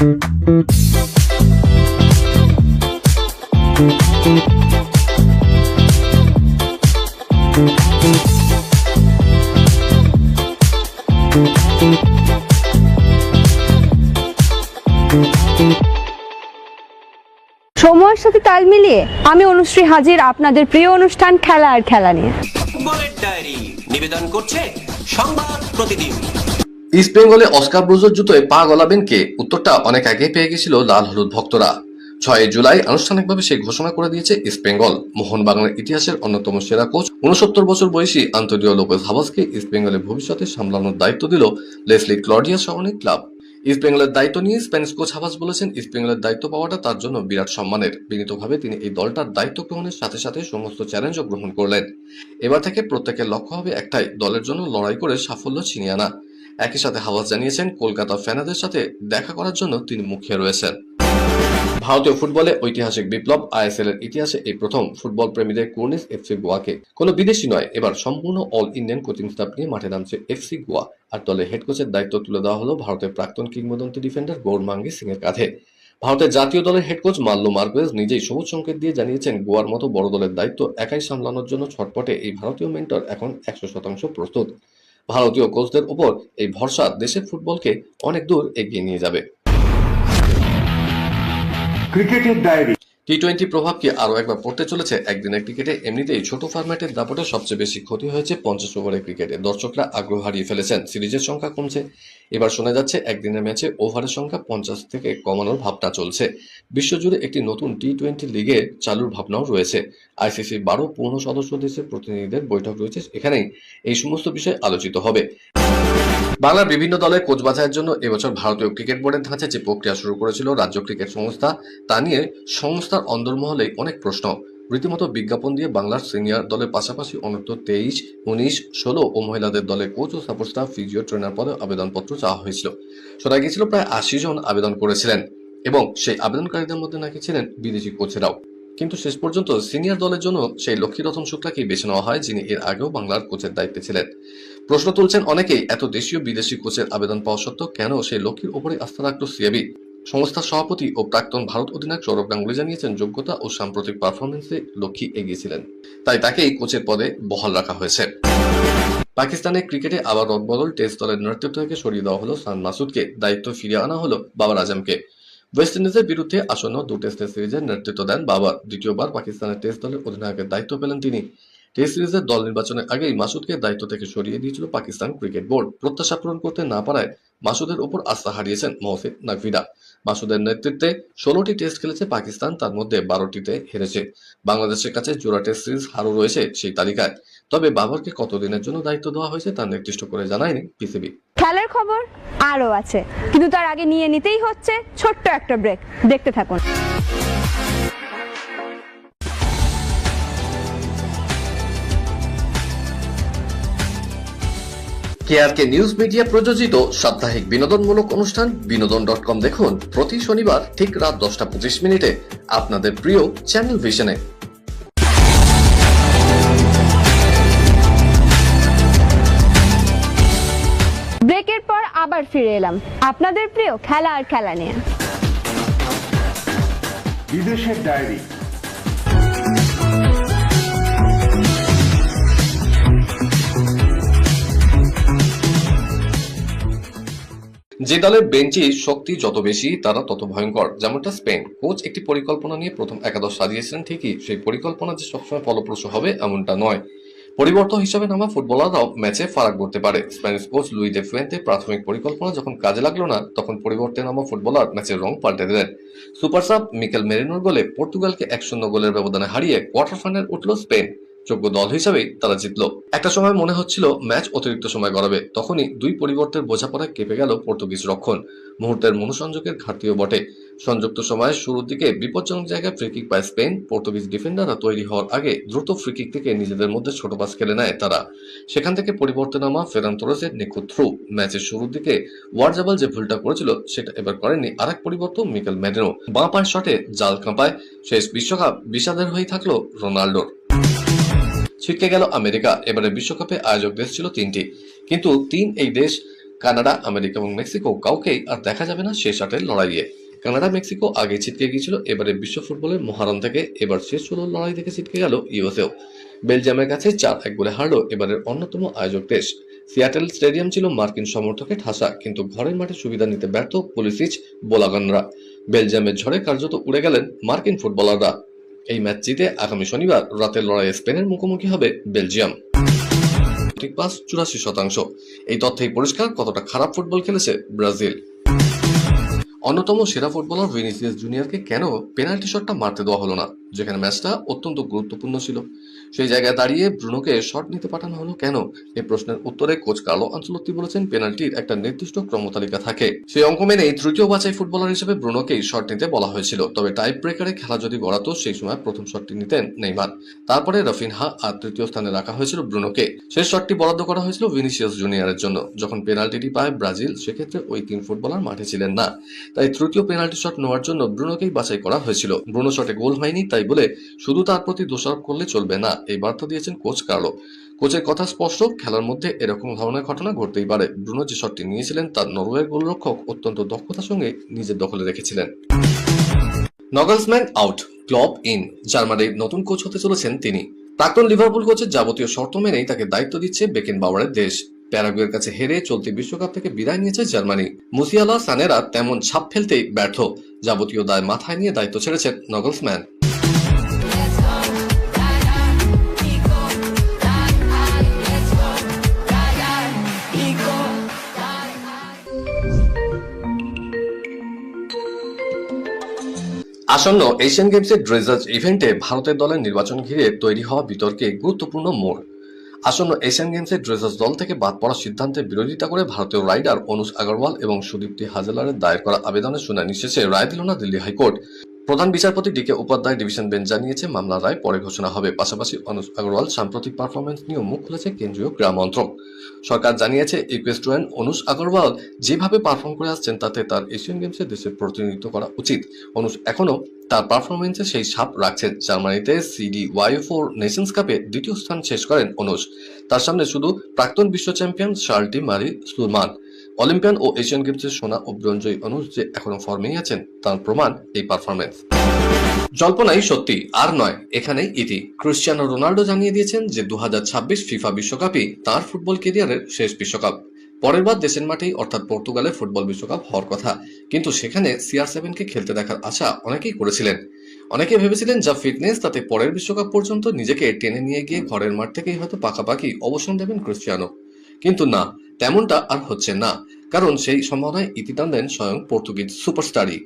সময়ের সাথে তাল মিলিয়ে আমি অনুশ্রী হাজির আপনাদের প্রিয় অনুষ্ঠান খেলা আর খেলা নিয়ে। ফুটবলের ডায়েরি নিবেদন করছে সংবাদ প্রতিদিন। ইস্ট বেঙ্গলে অস্কার ব্রুজের জুতোয় পা গলাবেন কে? উত্তরটা অনেক আগে পেয়ে গেছিল লাল হলুদ ভক্তরা। 6 জুলাই আনুষ্ঠানিকভাবে সেই ঘোষণা করে দিয়েছে ইস্ট বেঙ্গল। মোহনবাগানের ইতিহাসের অন্যতম সেরা কোচ 69 বছর বয়সী আন্তোনিও লোপেজ হাভাসকে ইস্ট বেঙ্গলের ভবিষ্যতে সামলানোর দায়িত্ব দিল লেসলি ক্লডিয়া সরণিক ক্লাব। ইস্ট বেঙ্গলের দায়িত্ব নিয়ে স্প্যানিশ কোচ হাভাস বলেছেন, ইস্ট বেঙ্গলের দায়িত্ব পাওয়াটা তার জন্য বিরাট সম্মানের। বিনীতভাবে তিনি এই দলটার দায়িত্ব গ্রহণের সাথে সাথে সমস্ত চ্যালেঞ্জও গ্রহণ করলেন। এবার থেকে প্রত্যেকের লক্ষ্য হবে একটাই, দলের জন্য লড়াই করে সাফল্য ছিনিয়ে আনা। একই সাথে হাভাস জানিয়েছেন, কলকাতা ফ্যানাদের সাথে দেখা করার জন্য তিনি মুখিয়ে রয়েছেন। ভারতীয় ফুটবলে ঐতিহাসিক বিপ্লব। আইএসএল এর ইতিহাসে এই প্রথম ফুটবল প্রেমীদের কুর্নিশ এফসি গোয়াকে। কোনো বিদেশি নয়, এবার সম্পূর্ণ অল ইন্ডিয়ান কোচিং স্টাফ নিয়ে মাঠে নামছে এফসি গোয়া। আর দলের হেড কোচের দায়িত্ব তুলে দেওয়া হলো ভারতের প্রাক্তন কিংবদন্তি ডিফেন্ডার গৌরমাঙ্গি সিং এর কাঁধে। ভারতের জাতীয় দলের হেড কোচ মাল্লো মার্কুয়েজ নিজেই সবুজ সংকেত দিয়ে জানিয়েছেন, গোয়ার মতো বড় দলের দায়িত্ব একাই সামলানোর জন্য ছটপটে এই ভারতীয় মেন্টর এখন 100% প্রস্তুত। ভারতীয় কোচদের উপর এই ভরসা দেশের ফুটবলকে অনেক দূর এগিয়ে নিয়ে যাবে। ক্রিকেটের ডায়েরি। টি-20 প্রভাব কি আরো একবার পড়তে চলেছে একদিনের ক্রিকেটে? এমনিতেই ছোট ফরম্যাটের দাপটে সবচেয়ে বেশি ক্ষতি হয়েছে 50 ওভারের ক্রিকেটে। দর্শকরা আগ্রহ হারিয়ে ফেলেছেন, সিরিজের সংখ্যা কমছে। এবার শোনা যাচ্ছে একদিনের ম্যাচে ওভারের সংখ্যা 50 থেকে কমানোর ভাবনা চলছে। বিশ্বজুড়ে একটি নতুন টি-20 লিগে চালুর ভাবনাও রয়েছে। আইসিসির 12 পূর্ণ সদস্য দেশের প্রতিনিধিদের বৈঠক রয়েছে, এখানেই এই সমস্ত বিষয় আলোচিত হবে। বাংলার বিভিন্ন দলের কোচ বাছাইয়ের জন্য এবছর ভারতীয় ক্রিকেট বোর্ডের ধাঁচে যে প্রক্রিয়া শুরু করেছিল রাজ্য ক্রিকেট সংস্থা, তা নিয়ে সংস্থার অন্দরমহলে অনেক প্রশ্ন। রীতিমতো বিজ্ঞাপন দিয়ে বাংলার সিনিয়র দলের পাশাপাশি অনূর্ধ্ব 23, 19, 16 ও মহিলাদের দলের কোচ ও সাপোর্ট স্টাফ, ফিজিও ট্রেনার পদে আবেদনপত্র চাওয়া হয়েছিল। শোনা গিয়েছিল প্রায় 80 জন আবেদন করেছিলেন এবং সেই আবেদনকারীদের মধ্যে নাকি ছিলেন বিদেশি কোচেরাও। কিন্তু শেষ পর্যন্ত সিনিয়র দলের জন্য সেই লক্ষ্মীরতন শুক্লাকেই বেছে নেওয়া হয়, যিনি এর আগেও বাংলার কোচের দায়িত্বে ছিলেন। প্রশ্ন তুলছেন অনেকেই, এত দেশীয় বিদেশি কোচের আবেদন পাওয়া সত্ত্বেও কেন সেই লক্ষ্মীর উপরে আস্থা রাখল সিএবি? সংস্থার সভাপতি ও প্রাক্তন ভারত অধিনায়ক সৌরভ গাঙ্গুলি জানিয়েছেন, যোগ্যতা ও সাম্প্রতিক পারফরমেন্সে লক্ষ্মী এগিয়েছিলেন, তাই তাকেই কোচের পদে বহাল রাখা হয়েছে। পাকিস্তানের ক্রিকেটে আবার রদবদল। টেস্ট দলের নেতৃত্ব থেকে সরিয়ে দেওয়া হলো সান মাসুদকে, দায়িত্ব ফিরিয়ে আনা হলো বাবার আজমকে। ওয়েস্ট ইন্ডিজের বিরুদ্ধে আসন্ন 2 টেস্টের সিরিজের নেতৃত্ব দেন বাবা। দ্বিতীয়বার পাকিস্তানের টেস্ট দলের অধিনায়কের দায়িত্ব পেলেন তিনি। টেস্ট সিরিজের দল নির্বাচনের আগেই মাসুদকে দায়িত্ব থেকে সরিয়ে দিয়েছিল পাকিস্তান ক্রিকেট বোর্ড। প্রত্যাশা পূরণ করতে না পারায় মাসুদের উপর আস্থা হারিয়েছেন মহসিন নাকভিরা। মাসুদের নেতৃত্বে 16টি টেস্ট খেলেছে পাকিস্তান, তার মধ্যে 12টিতে হেরেছে। বাংলাদেশের কাছে জোড়া টেস্ট সিরিজ হারও রয়েছে সেই তালিকায়। তবে বাবরকে কতদিনের জন্য দায়িত্ব দেওয়া হয়েছে তা নির্দিষ্ট করে জানায়নি পিসিবি। খেলার খবর আরো আছে, কিন্তু তার আগে নিয়ে নিতেই হচ্ছে ছোট্ট একটা ব্রেক। দেখতে থাকুন। কেআরকে নিউজ মিডিয়া প্রযোজিত সাপ্তাহিক বিনোদনমূলক অনুষ্ঠান বিনোদন.com দেখুন প্রতি শনিবার ঠিক রাত 10:25 আপনাদের প্রিয় চ্যানেল ভিশনে। ব্রেকের পর আবার ফিরে এলাম আপনাদের প্রিয় খেলা আর খেলা নিয়ে। বিদেশের ডায়েরি। যে দলের বেঞ্চে শক্তি যত বেশি তারা তত ভয়ঙ্কর, যেমনটা স্পেন। কোচ একটি পরিকল্পনা নিয়ে প্রথম একাদশ সাজিয়েছিলেন ঠিকই, সেই পরিকল্পনা যে সবসময় ফলপ্রসূ হবে এমনটা নয়। পরিবর্তন হিসেবে নামা ফুটবলাররাও ম্যাচে ফারাক করতে পারে। স্প্যানিশ কোচ লুই দে ফুয়েন্তে প্রাথমিক পরিকল্পনা যখন কাজে লাগলো না, তখন পরিবর্তে নামা ফুটবলার ম্যাচের রং পাল্টে দিলেন। সুপার সাব মিকেল মেরিনোর গোলে পর্তুগালকে 1-0 গোলের ব্যবধানে হারিয়ে কোয়ার্টার ফাইনাল উঠল স্পেন। যোগ্য দল হিসেবেই তারা জিতল। একটা সময় মনে হচ্ছিল ম্যাচ অতিরিক্ত সময় গড়াবে, তখনই 2 পরিবর্তের বোঝাপড়ায় কেঁপে গেল পর্তুগিজ রক্ষণ। মুহূর্তের মনোসংযোগের ঘাটতিও বটে। সংযুক্ত সময়ের শুরুর দিকে বিপজ্জনক জায়গায় ফ্রিকিক পায় স্পেন। পর্তুগিজ ডিফেন্ডাররা তৈরি হওয়ার আগে দ্রুত ফ্রিকিক থেকে নিজেদের মধ্যে ছোট পাস খেলে নেয় তারা। সেখান থেকে পরিবর্তে নামা ফেরান তোরেসের নিখুঁত থ্রু। ম্যাচের শুরুর দিকে ওয়ারজাবাল যে ভুলটা করেছিল সেটা এবার করেননি আরেক পরিবর্তন মিকেল মেরিনো। বাঁ পায়ের শটে জাল কাঁপায়। শেষ বিশ্বকাপ বিষাদের হয়েই থাকলো রোনাল্ডোর। ছিটকে গেল আমেরিকা। এবারে বিশ্বকাপে আয়োজক দেশ ছিল 3টি, কিন্তু এই দেশ কানাডা, আমেরিকা এবং মেক্সিকো কাউকেই আর দেখা যাবে না শেষ 8-এর লড়াইয়ে। কানাডা, মেক্সিকো আগে ছিটকে গিয়েছিল এবারে বিশ্ব ফুটবলের মহারণ থেকে। এবার শেষ 16 লড়াই থেকে ছিটকে গেল ইউএসএও। বেলজিয়ামের কাছে 4-1 গোলে হারলো এবারের অন্যতম আয়োজক দেশ। সিয়াটেল স্টেডিয়াম ছিল মার্কিন সমর্থকে ঠাসা, কিন্তু ঘরের মাঠে সুবিধা নিতে ব্যর্থ পুলিসিচ বোলাগানরা। বেলজিয়ামের ঝড়ে কার্যত উড়ে গেলেন মার্কিন ফুটবলাররা। এই ম্যাচ জিতে আগামী শনিবার রাতের লড়াইয়ে স্পেনের মুখোমুখি হবে বেলজিয়াম। ঠিক পাস 84%। এই তথ্যেই পরিষ্কার কতটা খারাপ ফুটবল খেলেছে ব্রাজিল। অন্যতম সেরা ফুটবলার ভিনিসিয়াস জুনিয়রকে কেন পেনাল্টি শটটা মারতে দেওয়া হলো না, যেখানে ম্যাচটা অত্যন্ত গুরুত্বপূর্ণ ছিল? সেই জায়গায় দাঁড়িয়ে ব্রুনোকে শট নিতে পাঠানো হলো কেন? এই প্রশ্নের উত্তরে কোচ কার্লো আনচেলত্তি বলেছেন, পেনাল্টির একটা নির্দিষ্ট ক্রমতালিকা থাকে, সেই অঙ্ক মেনেই তৃতীয় বাছাই ফুটবলার হিসেবে ব্রুনোকেই শট নিতে বলা হয়েছিল। তবে টাই ব্রেকারে খেলা যদি গড়াতো সেই সময় প্রথম শটটি নিতেন নেইমার, তারপরে রাফিনহা আর তৃতীয় স্থানে রাখা হয়েছিল ব্রুনোকে। শেষ শটটি বরাদ্দ করা হয়েছিল ভিনিসিয়াস জুনিয়রের জন্য। যখন পেনাল্টিটি পায় ব্রাজিল, সেক্ষেত্রে ওই 3 ফুটবলার মাঠে ছিলেন না, তাই তৃতীয় পেনাল্টি শট নেওয়ার জন্য ব্রুনোকেই বাছাই করা হয়েছিল। ব্রুনো শটে গোল হয়নি তাই বলে শুধু তার প্রতি দোষারোপ করলে চলবে না, এই বার্তা দিয়েছেন কোচ কার্লো। কোচের কথা স্পষ্ট, খেলার মধ্যে এরকম ধরনের ঘটনা ঘটতেই পারে। ব্রুনো যে শটটি নিয়েছিলেন তার নরওয়ের গোলরক্ষক অত্যন্ত দক্ষতার সঙ্গে নিজের দখলে রেখেছিলেন। নগলসম্যান আউট, ক্লপ ইন। জার্মানির নতুন কোচ হতে চলেছেন তিনি। প্রাক্তন লিভারপুল কোচের যাবতীয় শর্ত মেনেই তাকে দায়িত্ব দিচ্ছে বেকেনবাওয়ারের দেশ। প্যারাগুয়ের কাছে হেরে চলতি বিশ্বকাপ থেকে বিদায় নিয়েছে জার্মানি। মুসিয়ালা, সানেরা তেমন ছাপ ফেলতেই ব্যর্থ। যাবতীয় দায় মাথায় নিয়ে দায়িত্ব ছেড়েছেন নগলসম্যান। আসন্ন এশিয়ান গেমসের ড্রেজার্স ইভেন্টে ভারতের দলের নির্বাচন ঘিরে তৈরি হওয়া বিতর্কে গুরুত্বপূর্ণ মোড়। আসন্ন এশিয়ান গেমসের ড্রেজার্স দল থেকে বাদ পড়ার সিদ্ধান্তের বিরোধিতা করে ভারতীয় রাইডার অনুজ আগরওয়াল এবং সুদীপ্তি হাজেলারের দায়ের করা আবেদনের শুনানি শেষে রায় দিল না দিল্লি হাইকোর্ট। প্রধান বিচারপতি ডি কে উপাধ্যায় ডিভিশন বেঞ্চ জানিয়েছে, মামলার রায় পরে ঘোষণা হবে। পাশাপাশি অনুজ আগরওয়াল সাম্প্রতিক পারফরমেন্স নিয়েও মুখ খুলেছে কেন্দ্রীয় ক্রীড়া মন্ত্রক। সরকার জানিয়েছে, ইকুয়েস্ট্রিয়ান অনুজ আগরওয়াল যেভাবে পারফর্ম করে আসছেন তাতে তার এশিয়ান গেমসে দেশের প্রতিনিধিত্ব করা উচিত। অনুজ এখনো তার পারফরমেন্সে সেই ছাপ রাখছেন। জার্মানিতে CDY4 নেশনস কাপে দ্বিতীয় স্থান শেষ করেন অনুজ। তার সামনে শুধু প্রাক্তন বিশ্ব চ্যাম্পিয়ন শার্লটি মারি সুলমান। অলিম্পিয়ান ও এশিয়ান গেমসের সোনা ও ব্রোঞ্জয়ী অনুজ যে এখনো ফর্মেই আছেন তার প্রমাণ এই পারফরমেন্স। জল্পনাই সত্যি আর নয়, এখানেই ইতি। ক্রিশ্চিয়ানো রোনাল্ডো জানিয়ে দিয়েছেন যে 2026 ফিফা বিশ্বকাপই তার ফুটবল ক্যারিয়ারের শেষ বিশ্বকাপ। পরের বার দেশের মাঠেই অর্থাৎ পর্তুগালে ফুটবল বিশ্বকাপ হওয়ার কথা, কিন্তু সেখানে CR7কে খেলতে দেখার আশা অনেকেই করেছিলেন। অনেকে ভেবেছিলেন যা ফিটনেস তাতে পরের বিশ্বকাপ পর্যন্ত নিজেকে টেনে নিয়ে গিয়ে ঘরের মাঠ থেকেই হয়তো পাকাপাকি অবসান দেবেন ক্রিশ্চিয়ানো। কিন্তু না, তেমনটা আর হচ্ছে না, কারণ সেই সম্ভাবনায় ইতি টানলেন স্বয়ং পর্তুগিজ সুপারস্টারই।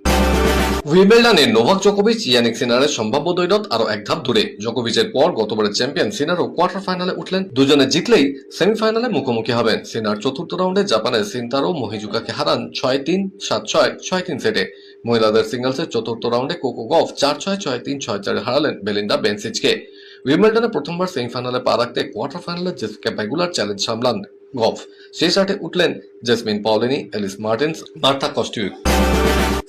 উইম্বলডনে নোভাক জোকোভিচ ইয়ানিক সিনারের সম্ভাব্য দ্বৈরথ আরো এক ধাপ দূরে। জোকোভিচের পর গতবারের চ্যাম্পিয়ন সিনারও কোয়ার্টার ফাইনালে উঠলেন। দুজনে জিতলেই সেমিফাইনালে মুখোমুখি হবেন। সিনার চতুর্থ রাউন্ডে জাপানের সিনতারো মোহিজুকাকে হারান 6-3, 7-6, 6-3 সেটে। মহিলাদের সিঙ্গলসের চতুর্থ রাউন্ডে কোকো গফ 4-6, 6-3, 6-4 হারালেন বেলিন্ডা বেনসিচকে। উইম্বলডনে প্রথমবার সেমিফাইনালে পা রাখতে কোয়ার্টার ফাইনালে জেসিকা পেগুলার চ্যালেঞ্জ সামলান গফ। শেষ 8-এ উঠলেন Jasmine Paolini, Elise Mertens, Marta Kostyuk.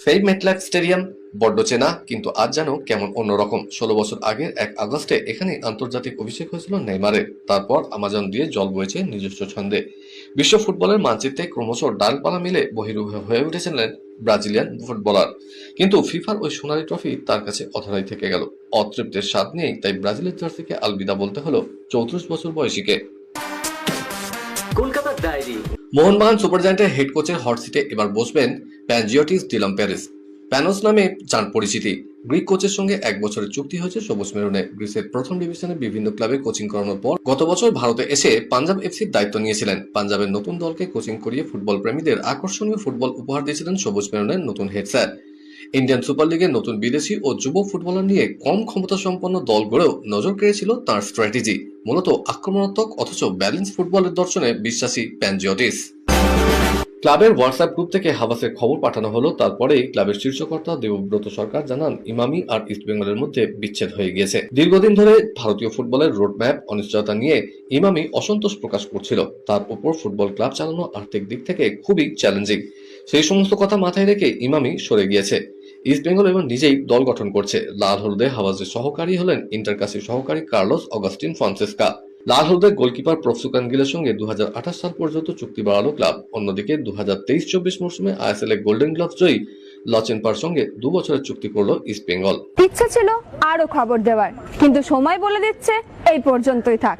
সেই মেটলাইফ স্টেডিয়াম বড্ড চেনা, কিন্তু আজ যেন কেমন অন্যরকম। 16 বছর আগের 1 আগস্টে এখানে আন্তর্জাতিক অভিষেক হয়েছিল নেইমারের। তারপর আমাজন দিয়ে জল বয়েছে নিজস্ব ছন্দে। বিশ্ব ফুটবলের মানচিত্রে ক্রমশ ডালপালা মিলে বহিরূহ হয়ে উঠেছিলেন ব্রাজিলিয়ান ফুটবলার। কিন্তু ফিফার ওই সোনালী ট্রফি তার কাছে অধরাই থেকে গেল। অতৃপ্তের স্বাদ নিয়েই তাই ব্রাজিলের জার্সিকে আলবিদা বলতে হলো 34 বছর বয়সীকে। কলকাতার ডায়েরি। মোহনবাগান সুপার জায়ান্টের হেড কোচের হট সিটে এবার বসবেন প্যানজিওটিস ডিলাম্পেরিস। প্যানোস নামে যার পরিচিতি। গ্রিক কোচের সঙ্গে 1 বছরের চুক্তি হয়েছে সবুজ মেরুনে। গ্রিসের প্রথম ডিভিশনে বিভিন্ন ক্লাবে কোচিং করানোর পর গত বছর ভারতে এসে পাঞ্জাব এফসির দায়িত্ব নিয়েছিলেন। পাঞ্জাবের নতুন দলকে কোচিং করিয়ে ফুটবল প্রেমীদের আকর্ষণীয় ফুটবল উপহার দিয়েছিলেন সবুজ মেরুনের নতুন হেড স্যার। ইন্ডিয়ান সুপার লিগের নতুন বিদেশি ও যুব ফুটবলার নিয়ে কম ক্ষমতা সম্পন্ন দল গড়েও নজর কেড়েছিল তার স্ট্র্যাটেজি। মূলত আক্রমণাত্মক অথচ ব্যালেন্স ফুটবলের দর্শনে বিশ্বাসী প্যানজিওটিস। ক্লাবের হোয়াটসঅ্যাপ গ্রুপ থেকে হাবাসের খবর পাঠানো হলো। তারপরেই ক্লাবের শীর্ষকর্তা দেবব্রত সরকার জানান, ইমামি আর ইস্টবেঙ্গলের মধ্যে বিচ্ছেদ হয়ে গিয়েছে। দীর্ঘদিন ধরে ভারতীয় ফুটবলের রোডম্যাপ অনিশ্চয়তা নিয়ে ইমামি অসন্তোষ প্রকাশ করছিল। তার উপর ফুটবল ক্লাব চালানো আর্থিক দিক থেকে খুবই চ্যালেঞ্জিং। সেই সমস্ত কথা মাথায় রেখে ইমামি সরে গিয়েছে। ইস্টবেঙ্গল এবার নিজেই দল গঠন করছে। লাল হলুদে হাওয়াজের সহকারী হলেন ইন্টারকাসির সহকারী কার্লোস অগাস্টিন ফন্সেস্কা। লাল হলদের গোলকিপার প্রফসুকান গিলের সঙ্গে 2028 সাল পর্যন্ত চুক্তি বাড়ালো ক্লাব। অন্যদিকে 2023-24 মৌসুমে আইএসএল এ গোল্ডেন গ্লাভস জয়ী লচেনপার সঙ্গে 2 বছরের চুক্তি করলো ইস্ট বেঙ্গল। ইচ্ছে ছিল আরো খবর দেওয়ার, কিন্তু সময় বলে দিচ্ছে এই পর্যন্তই থাক।